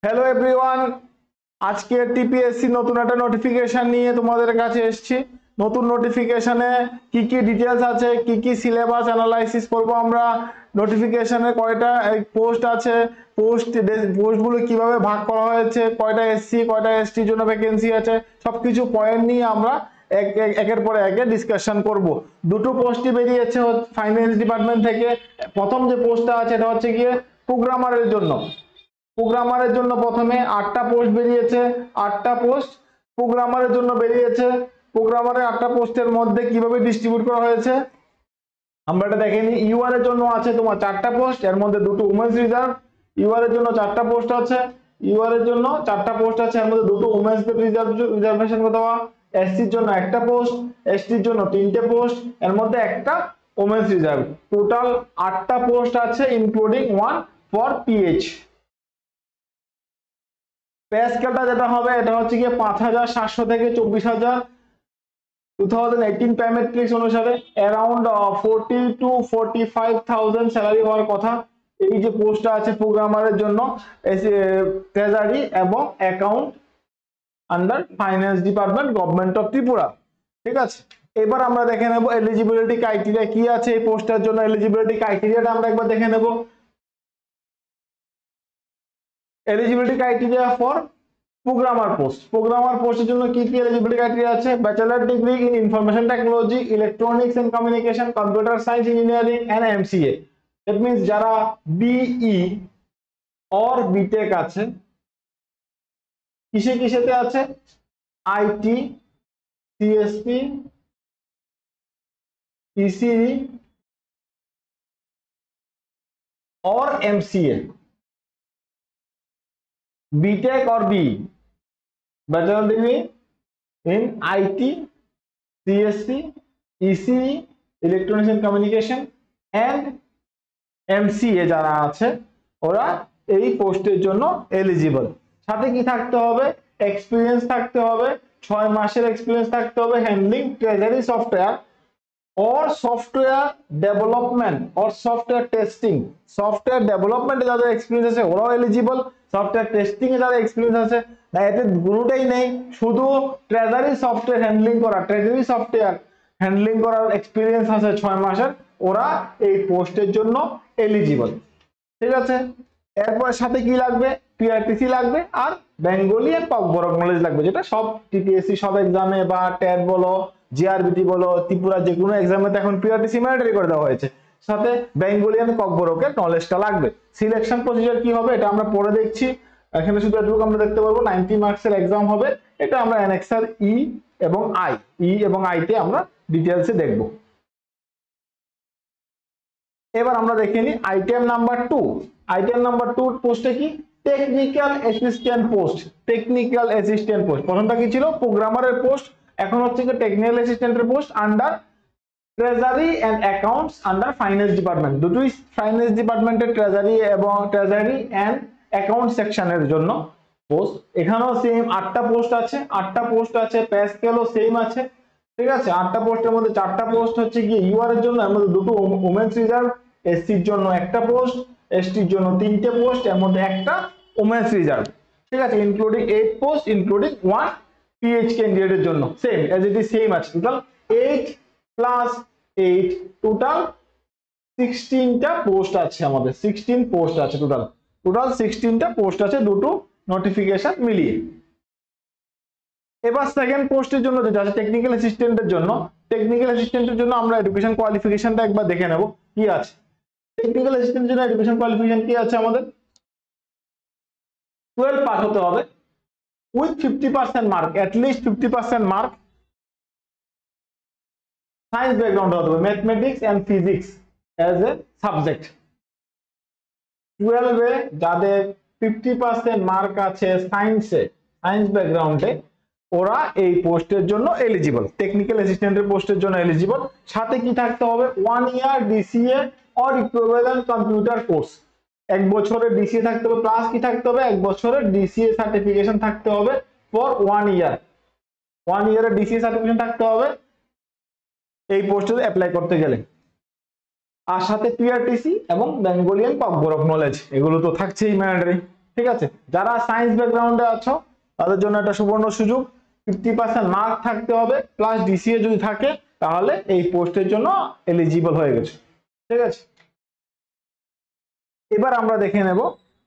Hello everyone, আজকে TPSC নতুন একটা নোটিফিকেশন নিয়ে তোমাদের কাছে এসেছি। নতুন নোটিফিকেশনে কি কি ডিটেলস আছে, কি কি সিলেবাস অ্যানালাইসিস করব আমরা, নোটিফিকেশনে কয়টা পোস্ট আছে, পোস্টগুলো কিভাবে ভাগ করা হয়েছে, কয়টা এসসি কয়টা এসটির জন্য ভ্যাকেন্সি আছে, সবকিছু পয়েন্ট নিয়ে আমরা একের পর একে ডিসকাশন করব। দুটো পোস্টই বেরিয়েছে ফাইন্যান্স ডিপার্টমেন্ট থেকে। প্রথম যে পোস্টটা আছে এটা হচ্ছে গিয়ে প্রোগ্রামারের জন্য। প্রোগ্রামারের জন্য প্রথমে 8টা পোস্ট বেরিয়েছে। 8টা পোস্ট প্রোগ্রামারের জন্য বেরিয়েছে। প্রোগ্রামারের 8টা পোস্টের মধ্যে কিভাবে ডিস্ট্রিবিউট করা হয়েছে আমরা এটা দেখে নিই। ইউআর এর জন্য আছে তোমার 4টা পোস্ট, এর মধ্যে দুটো উমেন্স রিজার্ভ। ইউআর এর জন্য 4টা পোস্ট আছে। ইউআর এর জন্য 4টা পোস্ট আছে, এর মধ্যে দুটো উমেন্স রিজার্ভেশন দেওয়া। এসসির জন্য একটা পোস্ট, এসটির জন্য 3টে পোস্ট, এর মধ্যে একটা উমেন্স রিজার্ভ। টোটাল 8টা পোস্ট আছে ইনক্লুডিং 1 ফর পিএইচ। পে স্কেলটা যেটা হবে এটা হচ্ছে গিয়ে 5,700 থেকে 24,000 2018 পে ম্যাট্রিক্স অনুসারে অ্যারাউন্ড 40 to 45,000 স্যালারি হওয়ার কথা। এই যে পোস্টটা আছে প্রোগ্রামারের জন্য ট্রেজারি এবং account under finance department government of Tripura. ঠিক আছে, এবার আমরা দেখে নেব এলিজিবিলিটি ক্রাইটেরিয়া কি আছে এই পোস্টের জন্য। এলিজিবিলিটি ক্রাইটেরিয়াটা আমরা একবার দেখে নেব। Eligibility criteria for programmer post. Programmer পোস্টের জন্য কি কি এলিজিবিলিটি ক্রাইটেরিয়া আছে? Bachelor degree in information technology, electronics and communication, computer science engineering and MCA. That means যারা বিই অর বিটেক আছে, কিসে কিসেতে আছে? আইটি, সিএসপি, ইসিই और एमसीए। बीटेक और B bachelor degree in IT, CSC, ECE, electronics and communication and MCA যারা আছে ওরা এই পোস্টের জন্য এলিজিবল। সাথে কি থাকতে হবে? এক্সপেরিয়েন্স থাকতে হবে, 6 মাসের এক্সপেরিয়েন্স থাকতে হবে হ্যান্ডলিং ট্রেজারি সফটওয়্যার और সফটওয়্যার ডেভেলপমেন্ট और সফটওয়্যার টেস্টিং। সফটওয়্যার ডেভেলপমেন্টে যাদের এক্সপেরিয়েন্স আছে ওরাও এলিজিবল। সফটওয়্যার টেস্টিং এ যাদের এক্সপেরিয়েন্স আছে না, এতে গুরুটাই নেই, শুধু ট্রেজারি সফটওয়্যার হ্যান্ডলিং করা, ট্রেজারি সফটওয়্যার হ্যান্ডলিং করার এক্সপেরিয়েন্স আছে 6 মাসের, ওরা এই পোস্টের জন্য এলিজিবল। ঠিক আছে, এরপর সাথে কি লাগবে? পিআরটিসি লাগবে আর বেঙ্গলি এর ককবরক নলেজ লাগবে, যেটা সব টিপিএসসি সব এক্সামে বা টেট বলো, জিআরবিটি বলো, ত্রিপুরা যে কোনো এক্সামে এখন পিআরটিসি ম্যান্ডেটরি করে দেওয়া হয়েছে। সাথে বেঙ্গলি এর ককবরকের নলেজটা লাগবে। সিলেকশন প্রসিজার কি হবে এটা আমরা পরে দেখছি। এখানে শুধু এটুকু আমরা দেখতে পারবো 90 মার্কসের এক্সাম হবে। এটা আমরা অ্যানেক্সার ই এবং আই তে আমরা ডিটেইলসে দেখব। এবার আমরা দেখে নিই আইটেম নাম্বার 2। আইটেম নাম্বার 2 পোস্টে কি? Technical assistant post. Technical assistant post, প্রথমটা কি ছিল? প্রোগ্রামারের পোস্ট, এখন হচ্ছে কি টেকনিক্যাল অ্যাসিস্ট্যান্টের post under treasury and accounts under finance department. দুটোই ফাইন্যান্স ডিপার্টমেন্টের ট্রেজারি এবং ট্রেজারি এন্ড অ্যাকাউন্ট সেকশনের জন্য পোস্ট। এখানেও সেম 8টা পোস্ট আছে। 8টা পোস্ট আছে, পে স্কেলও সেম আছে। ঠিক আছে, 8টা পোস্টের মধ্যে 4টা পোস্ট হচ্ছে কি ইউআর এর জন্য, এর মধ্যে দুটো উমেন্স রিজার্ভ। এসসির জন্য একটা পোস্ট, এসটির জন্য 3টে পোস্ট, এর মধ্যে একটা উমেন্স রিজার্ভ। ঠিক আছে, ইনক্লুডিং 8 পোস্ট, ইনক্লুডিং 1 পিএইচ ক্যান্ডিডেটের জন্য same as it is same আছে। টোটাল 8 প্লাস 8 টোটাল 16টা পোস্ট আছে আমাদের। 16 পোস্ট আছে টোটাল 16টা পোস্ট আছে দুটো নোটিফিকেশন মিলিয়ে। এবার সেকেন্ড পোস্টের জন্য যেটা আছে টেকনিক্যাল অ্যাসিস্ট্যান্টের জন্য, টেকনিক্যাল অ্যাসিস্ট্যান্টের জন্য আমরা এডুকেশন কোয়ালিফিকেশনটা একবার দেখে নেব কি আছে। টেকনিক্যাল অ্যাসিস্ট্যান্টের জন্য এডুকেশন কোয়ালিফিকেশন কি আছে আমাদের? 12 পাস হতে হবে with 50% mark, at least 50% mark. Science background হতে হবে, mathematics and physics as a subject. 12 এ যাদের 50% মার্ক আছে সায়েন্সে, সায়েন্স ব্যাকগ্রাউন্ডে, ওরা এই পোস্টের জন্য এলিজিবল, টেকনিক্যাল অ্যাসিস্ট্যান্টের পোস্টের জন্য এলিজিবল। সাথে কি থাকতে হবে? 1 year DCA or equivalent computer course. 1 বছরের ডিসিএ থাকতে হবে, প্লাস কি থাকতে হবে? 1 বছরের ডিসিএ সার্টিফিকেশন থাকতে হবে ফর 1 ইয়ার। 1 ইয়ারের ডিসিএ সার্টিফিকেশন থাকতে হবে এই পোস্টে অ্যাপ্লাই করতে গেলে। আর সাথে পিআরটিসি এবং বেঙ্গলিয়ান ককবরক নলেজ, এগুলো তো থাকছেই ম্যান্ডেটরি। ঠিক আছে, যারা সায়েন্স ব্যাকগ্রাউন্ডে আছো তাদের জন্য একটা সুবর্ণ সুযোগ, 50% মার্ক থাকতে হবে প্লাস ডিসিএ যদি থাকে তাহলে এই পোস্টের জন্য এলিজিবল হয়ে গেছে। ঠিক আছে, এবার আমরা দেখে নেব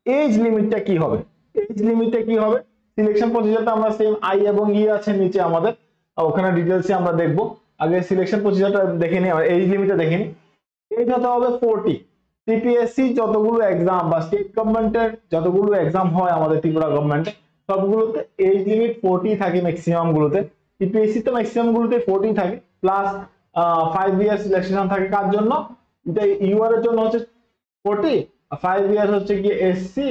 এজ লিমিটটা কি হবে। এজ লিমিটটা কি হবে, সিলেকশন প্রসিজারটা আমরা সেম আই এবং ই আছে নিচে আমাদের, ওখানে ডিটেইলসে আমরা দেখব। আগে সিলেকশন প্রসিজারটা দেখে নিই, এজ লিমিটটা দেখে নিই। এজ হতে হবে 40। টিপিএসসি যতগুলো এক্সাম বা স্টেট গভর্নমেন্টের যতগুলো এক্সাম হয় আমাদের ত্রিপুরা গভর্নমেন্টে সবগুলোতে এজ লিমিট 40 থাকে ম্যাক্সিমাম গুলোতে। টিপিএসসি তো ম্যাক্সিমাম গুলোতে 40 থাকে প্লাস 5 ইয়ার সিলেকশন থাকে। কার জন্য, এটা ইউআর এর জন্য হচ্ছে 40, 5 ইয়ার হচ্ছে কি এসসি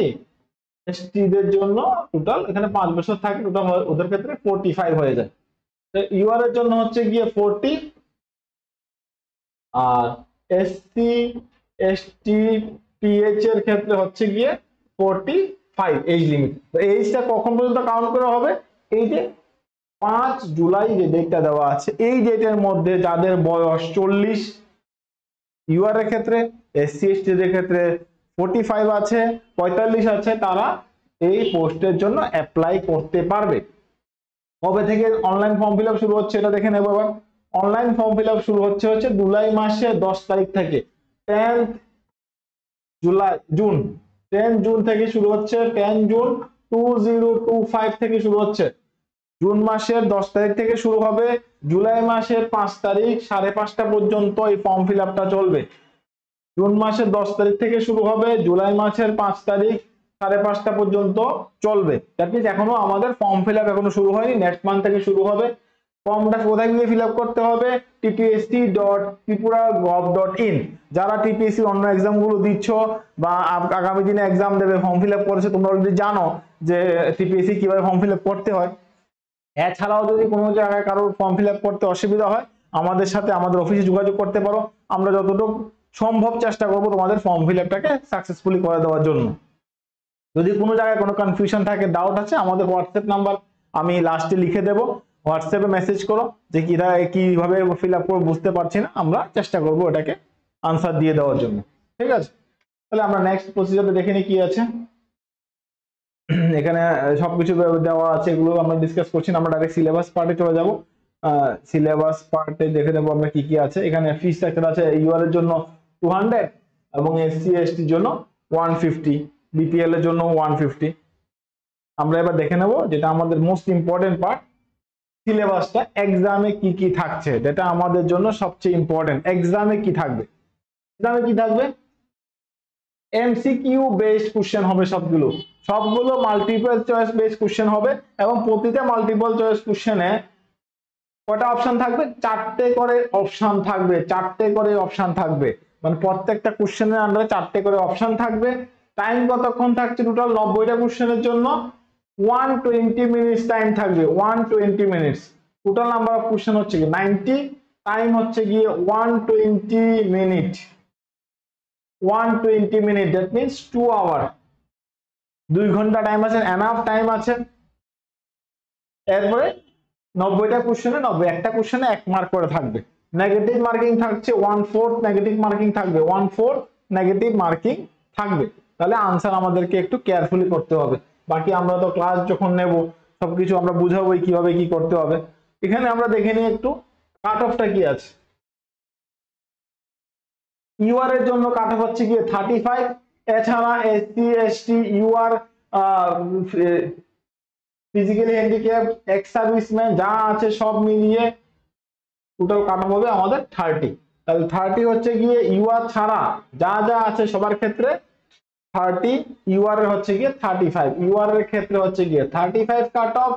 এসটি দের জন্য টোটাল এখানে 5 বছর থাকে, টোটাল ওদের ক্ষেত্রে 45 হয়ে যায়। তো ইউআর এর জন্য হচ্ছে গিয়ে 40 আর এসসি এসটি পিএইচ এর ক্ষেত্রে হচ্ছে গিয়ে 45 এজ লিমিট। তো এইজটা কখন পর্যন্ত কাউন্ট করা হবে, এই যে 5 জুলাই যে ডেটটা দেওয়া আছে এই ডেটের মধ্যে যাদের বয়স 40 ইউআর এর ক্ষেত্রে, এসসি এসটি এর ক্ষেত্রে 45 আছে 45 আছে, তারা এই পোস্টের জন্য অ্যাপ্লাই করতে পারবে। কবে থেকে অনলাইন ফর্ম ফিল আপ শুরু হচ্ছে এটা দেখে নেব। এবার অনলাইন ফর্ম ফিল আপ শুরু হচ্ছে জুলাই মাসের 10 তারিখ থেকে। 10 জুন থেকে শুরু হচ্ছে, 10 জুন 2025 থেকে শুরু হচ্ছে। জুন মাসের 10 তারিখ থেকে শুরু হবে, জুলাই মাসের 5 তারিখ 5:30 পর্যন্ত এই ফর্ম ফিল আপটা চলবে। জুন মাসের 10 তারিখ থেকে শুরু হবে, জুলাই মাসের 5 তারিখ 5:30 পর্যন্ত চলবে। দ্যাট মিন্স এখনো আমাদের ফর্ম ফিল আপ এখনো শুরু হয়নি, নেক্সট মান্থ থেকে শুরু হবে। ফর্মটা কোথায় গিয়ে ফিল আপ করতে হবে, ttst.tripura.gov.in। যারা টিপিএসসি অন্য এক্সাম গুলো দিচ্ছ বা আগামী দিনে এক্সাম দেবে ফর্ম ফিল আপ করেছে, তোমরা যদি জানো যে টিপিএসসি কিভাবে ফর্ম ফিল আপ করতে হয়, এছাড়াও যদি কোনো জায়গায় কারোর ফর্ম ফিল আপ করতে অসুবিধা হয় আমাদের সাথে আমাদের অফিসে যোগাযোগ করতে পারো। আমরা যতটুকু সম্ভব চেষ্টা করব তোমাদের ফর্ম ফিল আপটাকে সাকসেসফুলি করে দেওয়ার জন্য। যদি কোনো জায়গায় কোনো কনফিউশন থাকে, ডাউট আছে, আমাদের হোয়াটসঅ্যাপ নাম্বার আমি লাস্টে লিখে দেব, হোয়াটসঅ্যাপে মেসেজ করো যে কিভাবে ফিল আপ করবো বুঝতে পারছি না, আমরা চেষ্টা করব এটাকে আনসার দিয়ে দেওয়ার জন্য। ঠিক আছে, তাহলে আমরা নেক্সট প্রসিজারটা দেখে নিই কি আছে। এখানে সবকিছু দেওয়া আছে, এগুলো আমরা ডিসকাস করছি না, আমরা ডাইরেক্ট সিলেবাস পার্টে চলে যাব। সিলেবাস পার্টে দেখে নেবো আমরা কি কি আছে। এখানে ফি স্ট্রাকচার আছে, ইউআর এর জন্য 200 এবং এসসি এসটির জন্য 150, বিপিএল এর জন্য 150। আমরা এবার দেখে নেব যেটা আমাদের মোস্ট ইম্পর্টেন্ট পার্ট, সিলেবাসটা এক্সামে কি কি থাকছে, যেটা আমাদের জন্য সবচেয়ে ইম্পর্টেন্ট। এক্সামে কি থাকবে, এক্সামে কি থাকবে, এমসিকিউ বেসড কোশ্চেন হবে সবগুলো মাল্টিপল চয়েস বেসড কোশ্চেন হবে এবং প্রতিটা মাল্টিপল চয়েস কোশ্চেনে কয়টা অপশন থাকবে, 4টে করে অপশন থাকবে, 4টে করে অপশন থাকবে, মানে প্রত্যেকটা কোশ্চেনের আন্ডারে 4টে করে অপশন থাকবে। টাইম কতক্ষণ থাকছে, টোটাল 90টা কোশ্চেনের জন্য 120 মিনিটস টাইম থাকবে, 120 minutes. Total number of question হচ্ছে কি 90, টাইম হচ্ছে গিয়ে 120 minute, 120 minute, that means 2 hour, 2 ঘন্টা টাইম আছে, এনাফ টাইম আছে। এরপরে 90টা কোশ্চেনে 91টা কোশ্চেনে 1 মার্ক করে থাকবে। নেগেটিভ মার্কিং থাকছে 1/4 নেগেটিভ মার্কিং থাকবে, 1/4 নেগেটিভ মার্কিং থাকবে। তাহলে আনসার আমাদেরকে একটু কেয়ারফুলি করতে হবে। বাকি আমরা তো ক্লাস যখন নেব সবকিছু আমরা বুঝাবোই কিভাবে কি করতে হবে। এখানে আমরা দেখে নিই একটু কাট অফটা কি আছে। ইউআর এর জন্য কাট অফ হচ্ছে গিয়ে 35, এছাড়া SC ST UR physically handicap ex serviceman যা আছে সব মিলিয়ে টোটাল কাট অফ হবে আমাদের 30। তাহলে 30 হচ্ছে গিয়ে ইউআর ছাড়া যা যা আছে সবার ক্ষেত্রে 30, ইউআর এর হচ্ছে গিয়ে 35, ইউআর এর ক্ষেত্রে হচ্ছে গিয়ে 35 কাট অফ।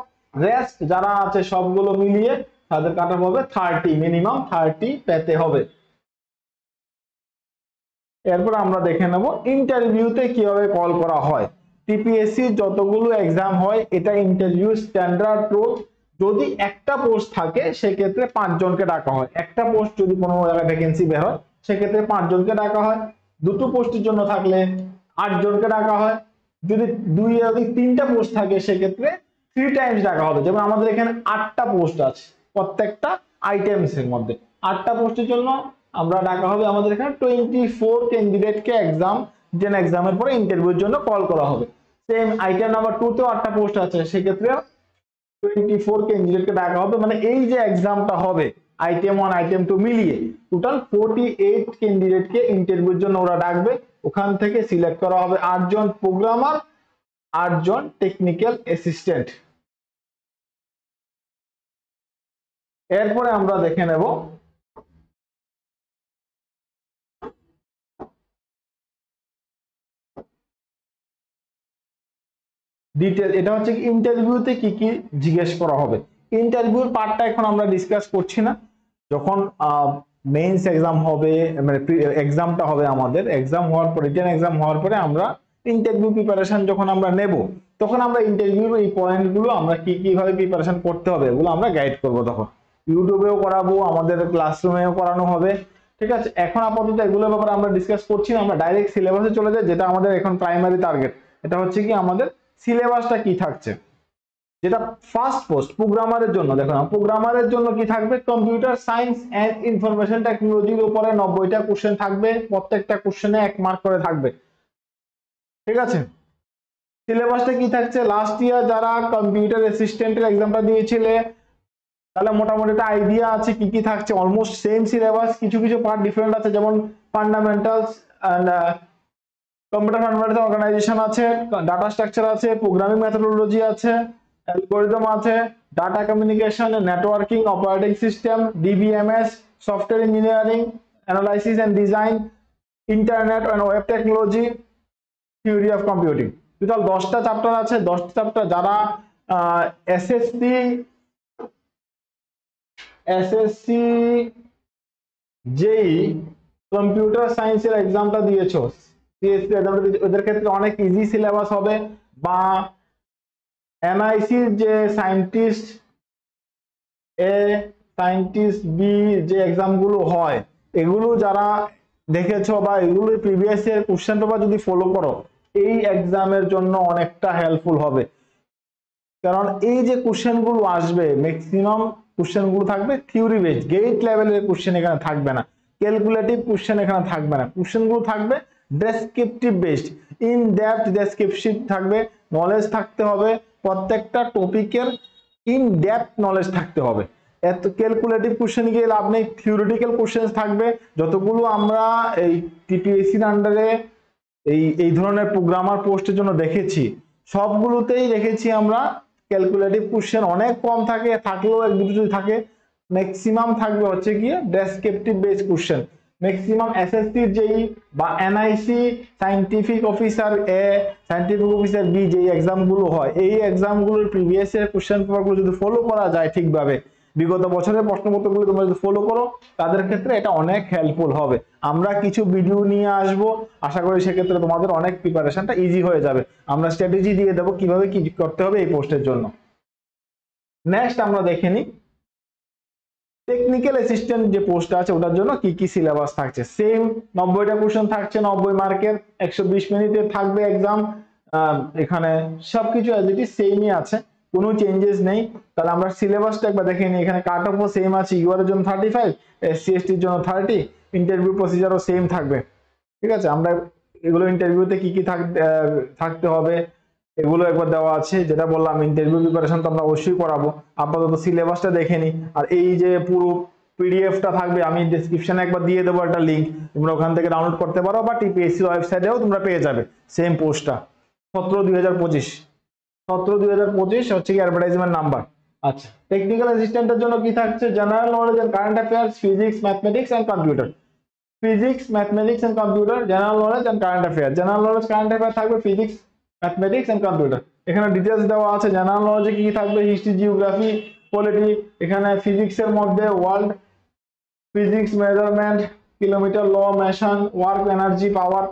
রেস্ট যারা আছে সবগুলো মিলিয়ে তাদের কাট অফ হবে 30, মিনিমাম 30 পেতে হবে। এরপর আমরা দেখে নেব ইন্টারভিউতে কিভাবে কল করা হয়। টিপিএসসি যতগুলো এক্সাম হয় এটা ইন্টারভিউ স্ট্যান্ডার্ড রুল। যদি একটা পোস্ট থাকে সেক্ষেত্রে 5 জনকে ডাকা হয়। একটা পোস্ট যদি কোনো জায়গায় ভ্যাকেন্সি বের হয় সেক্ষেত্রে 5 জনকে ডাকা হয়। দুটো পোস্টের জন্য থাকলে 8 জনকে ডাকা হয়। যদি 2 এর অধিক 3টা পোস্ট থাকে সেক্ষেত্রে 3 টাইমস ডাকা হবে। যেমন আমাদের এখানে 8টা পোস্ট আছে, প্রত্যেকটা আইটেমস এর মধ্যে 8টা পোস্টের জন্য আমরা ডাকা হবে। আমাদের এখানে 24 ক্যান্ডিডেটকে এক্সামের পরে ইন্টারভিউর জন্য কল করা হবে। সেম আইটেম নাম্বার 2 তেও 8টা পোস্ট আছে, সেক্ষেত্রে 24 ক্যান্ডিডেটকে ডাকা হবে। মানে এই যে এক্সামটা হবে আইটেম 1 আইটেম 2 মিলিয়ে টোটাল 48 ক্যান্ডিডেটকে ইন্টারভিউর জন্য ওরা ডাকবে। ওখান থেকে সিলেক্ট করা হবে 8 জন প্রোগ্রামার, 8 জন টেকনিক্যাল অ্যাসিস্ট্যান্ট। এরপরে আমরা দেখে নেব ডিটেল। এটা হচ্ছে ইন্টারভিউতে কি কি জিজ্ঞেস করা হবে। ইন্টারভিউর পার্টটা এখন আমরা ডিসকাস করছি না, যখন মেইনস এক্সাম হবে, মানে এক্সামটা হবে আমাদের, এক্সাম হওয়ার পর রিটেন এক্সাম হওয়ার পরে আমরা ইন্টারভিউ প্রিপারেশন যখন আমরা নেব, তখন আমরা ইন্টারভিউর এই পয়েন্টগুলো আমরা কি কিভাবে প্রিপারেশন করতে হবে এগুলো আমরা গাইড করব। তখন ইউটিউবেও করাবো, আমাদের ক্লাসরুমেও করানো হবে, ঠিক আছে। এখন আপাতত এগুলোর ব্যাপারে আমরা ডিসকাস করছি না, আমরা ডাইরেক্ট সিলেবাসে চলে যাই, যেটা আমাদের এখন প্রাইমারি টার্গেট। এটা হচ্ছে কি আমাদের সিলেবাসটা কি থাকছে। যেটা ফার্স্ট পোস্ট প্রোগ্রামারের জন্য, দেখো প্রোগ্রামারের জন্য কি থাকবে, কম্পিউটার সায়েন্স এন্ড ইনফরমেশন টেকনোলজির উপরে 90টা কোশ্চেন থাকবে, প্রত্যেকটা কোশ্চেনে 1 মার্ক করে থাকবে, ঠিক আছে। সিলেবাসটা কি থাকছে, লাস্ট ইয়ার যারা কম্পিউটার অ্যাসিস্ট্যান্টের এক্সামটা দিয়েছিলে তাহলে মোটামুটি একটা আইডিয়া আছে কি কি থাকছে। অলমোস্ট সেম সিলেবাস, কিছু কিছু পার্ট ডিফারেন্ট আছে, যেমন fundamentals and computer fundamentals organization আছে, ডাটা স্ট্রাকচার আছে, প্রোগ্রামিং মেথোডোলজি আছে, অ্যালগরিদম আছে, data communication, networking, operating system, DBMS, software engineering, analysis and design, internet and web technology, theory of computing. Total 10টা chapter আছে। 10টা chapter যারা SSC যেই computer সায়েন্সের এক্সামটা দিয়েছো, সিএসসি এক্সামটা দিয়েছো, ওদের ক্ষেত্রে অনেক ইজি সিলেবাস হবে। বা এনআইসির যে সায়েন্টিস্ট এ সায়েন্টিস্ট বি যে এক্সামগুলো হয়, এগুলো যারা দেখেছো বা এগুলো প্রিভিয়াস ইয়ার কোশ্চেন পেপার যদি ফলো করো, এই এক্সামের জন্য অনেকটা হেল্পফুল হবে। কারণ এই যে কোশ্চেনগুলো আসবে ম্যাক্সিমাম কোশ্চেনগুলো থাকবে থিওরি বেসড, গেট লেভেলের কোশ্চেন এখানে থাকবে না, ক্যালকুলেটিভ কোশ্চেন এখানে থাকবে না। কোশ্চেনগুলো থাকবে descriptive based, in depth description থাকবে, নলেজ থাকতে হবে, প্রত্যেকটা টপিকের ইন ডেপথ নলেজ থাকতে হবে। এত ক্যালকুলেটিভ কোশ্চেন গিয়ে লাভ নেই, থিওরিটিক্যাল কোশ্চেন থাকবে। যতগুলো আমরা এই টিপিএসসির আন্ডারে এই ধরনের প্রোগ্রামার পোস্টের জন্য দেখেছি, সবগুলোতেই দেখেছি আমরা ক্যালকুলেটিভ কোশ্চেন অনেক কম থাকে, থাকলেও এক দুটো যদি থাকে, ম্যাক্সিমাম থাকবে হচ্ছে কি descriptive based question. Maximum SSC যেই বা NIC scientific officer A scientific officer B যেই এক্সামগুলো হয়, এই এক্সামগুলোর প্রিভিয়াস ইয়ার কোশ্চেন পেপারগুলো যদি ফলো করা যায় ঠিকভাবে, বিগত বছরের প্রশ্নপত্রগুলো তোমরা যদি ফলো করো, তাদের ক্ষেত্রে এটা অনেক হেল্পফুল হবে। আমরা কিছু ভিডিও নিয়ে আসব, আশা করি সেক্ষেত্রে তোমাদের অনেক প্রিপারেশনটা ইজি হয়ে যাবে। আমরা স্ট্র্যাটেজি দিয়ে দেবো কিভাবে কি করতে হবে এই পোস্টের জন্য। নেক্সট আমরা দেখে নিই টেকনিক্যাল অ্যাসিস্ট্যান্ট যে পোস্ট আছে ওটার জন্য কি কি সিলেবাস থাকছে। সেম 90টা কোশ্চেন থাকছে, 90 মার্কের, 120 মিনিটের থাকবে এক্সাম। এখানে সবকিছু অ্যাজ ইট ইজ সেমই আছে, কোনো চেঞ্জেস নেই। তাহলে আমরা সিলেবাসটা একবার দেখে নিই। এখানে কাট অফও সেম আছে, ইউআর এর জন্য 35, এসসি এসটির জন্য 30, ইন্টারভিউ প্রসিজারও সেম থাকবে, ঠিক আছে। আমরা এগুলো ইন্টারভিউতে কি কি থাকতে হবে এগুলো একবার দেওয়া আছে, যেটা বললাম ইন্টারভিউ প্রিপারেশন তো আমরা অবশ্যই করাবো। আপাতত সিলেবাসটা দেখে নিই। আর এই যে পুরো পিডিএফটা থাকবে, আমি ডেসক্রিপশনে একবার দিয়ে দেবো একটা লিঙ্ক, তোমরা ওখান থেকে ডাউনলোড করতে পারো, বা টিপিএসসি ওয়েবসাইটেও তোমরা পেয়ে যাবে সেম পোস্টটা। 17/2025 17/2025 হচ্ছে কি অ্যাডভার্টাইজমেন্ট নাম্বার। আচ্ছা, টেকনিক্যাল অ্যাসিস্ট্যান্টের জন্য কি থাকছে, general knowledge and current affairs, physics, mathematics and computer. Physics, mathematics and computer, general knowledge and current affair. General knowledge current affair থাকবে ফিজিক্স, ম্যাথমেটিক্স এন্ড কম্পিউটার। এখানে ডিটেইলস দেওয়া আছে। জেনারেল নলেজে কি থাকবে, হিস্ট্রি, জিওগ্রাফি, পলিটি। এখানে ফিজিক্সের মধ্যে world physics, measurement, kilometre, ল, mason, work, energy, পাওয়ার,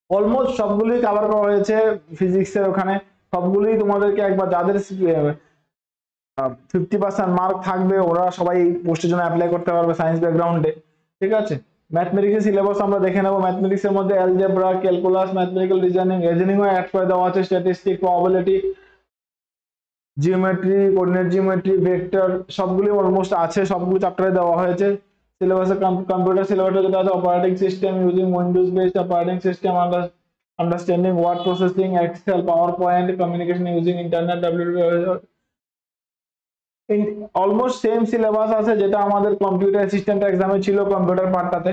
almost সবগুলোই কভার করা হয়েছে ফিজিক্সের। ওখানে সবগুলোই তোমাদেরকে একবার, যাদের 50% মার্ক থাকবে ওরা সবাই এই পোস্টের জন্য অ্যাপ্লাই করতে পারবে সায়েন্স ব্যাকগ্রাউন্ডে, ঠিক আছে। ম্যাথমেটিক্সের সিলেবাস আমরা দেখে নেব। ম্যাথমেটিক্সের মধ্যে অ্যালজেব্রা, ক্যালকুলাস, ম্যাথমেটিক্যাল রিজনিংও অ্যাড করে দেওয়া আছে, statistics, probability, geometry, coordinate geometry, vector, সবগুলো অলমোস্ট আছে, সবগুলো চ্যাপ্টারে দেওয়া হয়েছে। সিলেবাসে কম্পিউটার সিলেবাসে যেটা আছে operating system, using Windows based operating system, understanding word processing, Excel, PowerPoint, communication using internet, almost same syllabus আছে যেটা আমাদের কম্পিউটার অ্যাসিস্ট্যান্ট এক্সামে ছিল। কম্পিউটার পার্টটাতে,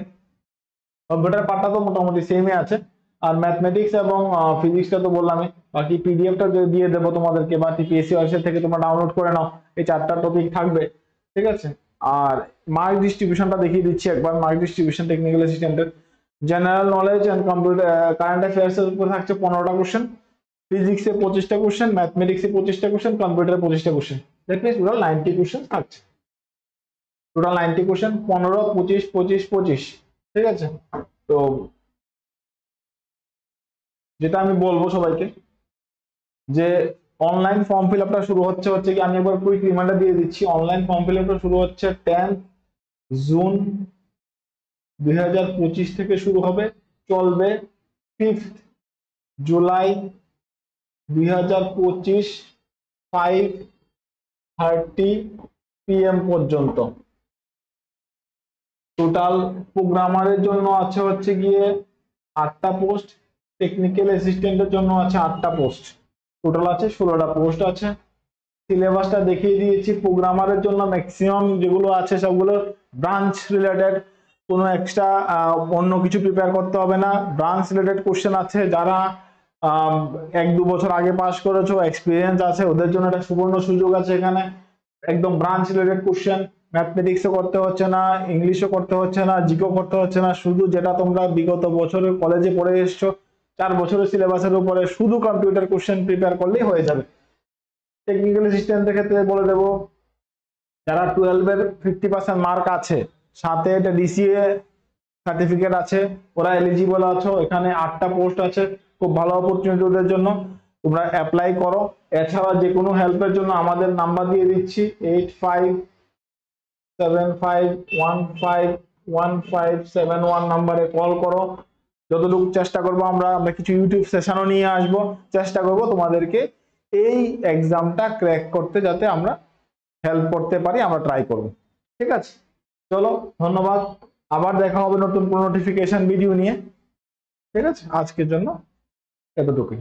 কম্পিউটার পার্টটা তো মোটামুটি সেমই আছে। আর ম্যাথমেটিক্স এবং ফিজিক্সটা তো বললামই, বাকি পিডিএফটা দিয়ে দেবো তোমাদেরকে, বা টিপিএসসি ওয়েবসাইট থেকে তোমরা ডাউনলোড করে নাও, এই 4টা টপিক থাকবে, ঠিক আছে। আর মার্ক ডিস্ট্রিবিউশনটা দেখিয়ে দিচ্ছি একবার। মার্ক ডিস্ট্রিবিউশন টেকনিক্যাল অ্যাসিস্ট্যান্টের general knowledge and computer current affairs এর উপর থাকছে 15টা কোশ্চেন, ফিজিক্সে 25টা কোশ্চেন, ম্যাথমেটিক্সে 25টা কোশ্চেন, কম্পিউটারে 25টা question. That means total 90 question থাকছে। টোটাল 90 কোশ্চেন, 15, 25, 25, 25, ঠিক আছে। তো যেটা আমি বলবো সবাইকে, যে অনলাইন ফর্ম ফিল আপটা শুরু হচ্ছে কি, আমি একবার কুইক রিমাইন্ডার দিয়ে দিচ্ছি। অনলাইন ফর্ম ফিল আপটা শুরু হচ্ছে 10 জুন 2025 থেকে শুরু হবে, চলবে 5 জুলাই 2025 5:30 PM পর্যন্ত। টোটাল প্রোগ্রামারের জন্য আছে হচ্ছে গিয়ে 8টা পোস্ট, টেকনিক্যাল অ্যাসিস্ট্যান্টের জন্য আছে 8টা পোস্ট, টোটাল আছে 16টা পোস্ট আছে। সিলেবাসটা দেখিয়ে দিয়েছি। প্রোগ্রামারের জন্য ম্যাক্সিমাম যেগুলো আছে সবগুলো ব্রাঞ্চ রিলেটেড, কোনো এক্সট্রা অন্য কিছু প্রিপেয়ার করতে হবে না। ব্রাঞ্চ রিলেটেড কোশ্চেন আছে, যারা 1-2 বছর আগে পাস করেছো, এক্সপিরিয়েন্স আছে, ওদের জন্য একটা সুবর্ণ সুযোগ আছে এখানে। একদম ব্রাঞ্চ রিলেটেড কোশ্চেন, ম্যাথমেটিক্সও করতে হচ্ছে না, ইংলিশও করতে হচ্ছে না, জিকেও করতে হচ্ছে না, শুধু যেটা তোমরা বিগত বছরে কলেজে পড়ে এসছো 4 বছরের সিলেবাসের উপরে, শুধু কম্পিউটার কোশ্চেন প্রিপেয়ার করলেই হয়ে যাবে। টেকনিক্যাল অ্যাসিস্ট্যান্টের ক্ষেত্রে বলে দেবো, যারা 12 এর 50% মার্ক আছে, সাথে এটা ডিসিএ সার্টিফিকেট আছে, ওরা এলিজিবল আছো। এখানে 8টা পোস্ট আছে, খুব ভালো অপরচুনিটি ওদের জন্য, তোমরা অ্যাপ্লাই করো। এছাড়া যে কোনো হেল্পের জন্য আমাদের নাম্বার দিয়ে দিচ্ছি, 8575151571 নাম্বারে কল করো। যতটুকু চেষ্টা করবো আমরা কিছু ইউটিউব সেশনও নিয়ে আসবো, চেষ্টা করব তোমাদেরকে এই এক্সামটা ক্র্যাক করতে, যাতে আমরা হেল্প করতে পারি, আমরা ট্রাই করব। ঠিক আছে, চলো, ধন্যবাদ। আবার দেখা হবে নতুন কোনো নোটিফিকেশন ভিডিও নিয়ে। ঠিক আছে, আজকের জন্য এতটুকুই।